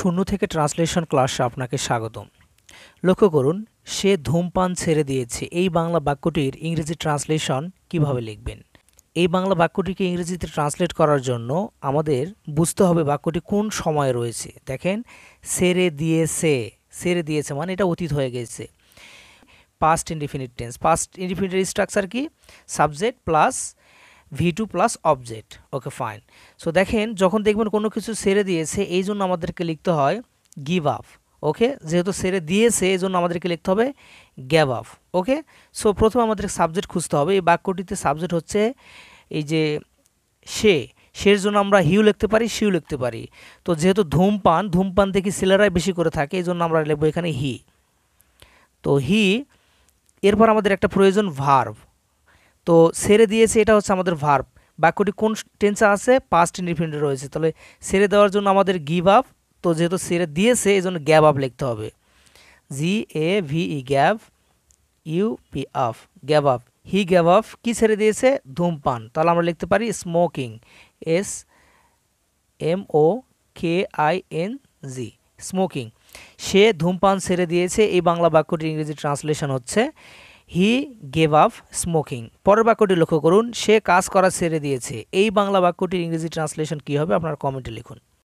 শূন্য থেকে ট্রান্সলেশন ক্লাসে আপনাকে স্বাগতম। লক্ষ্য করুন, সে ধূমপান ছেড়ে দিয়েছে। এই বাংলা বাক্যটির ইংরেজি ট্রান্সলেশন কিভাবে লিখবেন? এই বাংলা বাক্যটিকে ইংরেজিতে ট্রান্সলেট করার জন্য আমাদের বুঝতে হবে বাক্যটি কোন সময়ে রয়েছে। দেখেন, ছেড়ে দিয়েছে, ছেড়ে দিয়েছে মানে এটা অতীত হয়ে গেছে। Past indefinite tense. পাস্ট ইনডিফিনিটের স্ট্রাকচার কি? Subject plus V2 plus object. Okay, fine. So দেখেন, যখন দেখবেন কোনো কিছু ছেড়ে দিয়েছে, এই জন্য আমাদেরকে লিখতে হয় গিভ আপ। ওকে, যেহেতু ছেড়ে দিয়েছে এই জন্য আমাদেরকে লিখতে হবে গ্যাভ আপ। ওকে, সো প্রথমে আমাদের সাবজেক্ট খুঁজতে হবে। এই বাক্যটিতে সাবজেক্ট হচ্ছে এই যে সের জন্য আমরা হিউ লিখতে পারি, শিউ লিখতে পারি। তো যেহেতু ধূমপান থেকে ছেলেরাই বেশি করে থাকে, এই জন্য আমরা লিখবো এখানে হি। তো হি, এরপর আমাদের একটা প্রয়োজন ভার্ব। তো ছেড়ে দিয়েছে, এটা হচ্ছে আমাদের ভার্ব। বাক্যটি কোন টেন্সে আছে? পাস্ট ইনডিফিনিট রয়েছে। তাহলে ছেড়ে দেওয়ার জন্য আমাদের গিভ আপ। তো যেহেতু ছেড়ে দিয়েছে এই জন্য গ্যাভ আপ লিখতে হবে। GAVE, gave, UP up, gave up. হি গ্যাভ আপ কি ছেড়ে দিয়েছে? ধূমপান। তাহলে আমরা লিখতে পারি স্মোকিং, SMOKING, স্মোকিং। সে ধূমপান ছেড়ে দিয়েছে। এই বাংলা বাক্যটির ইংরেজি ট্রান্সলেশন হচ্ছে হি গেভ আপ স্মোকিং। পরের বাক্যটি লক্ষ্য করুন, সে কাজ করা ছেড়ে দিয়েছে। এই বাংলা বাক্যটির ইংরেজি ট্রান্সলেশন কী হবে? আপনারা কমেন্টে লিখুন।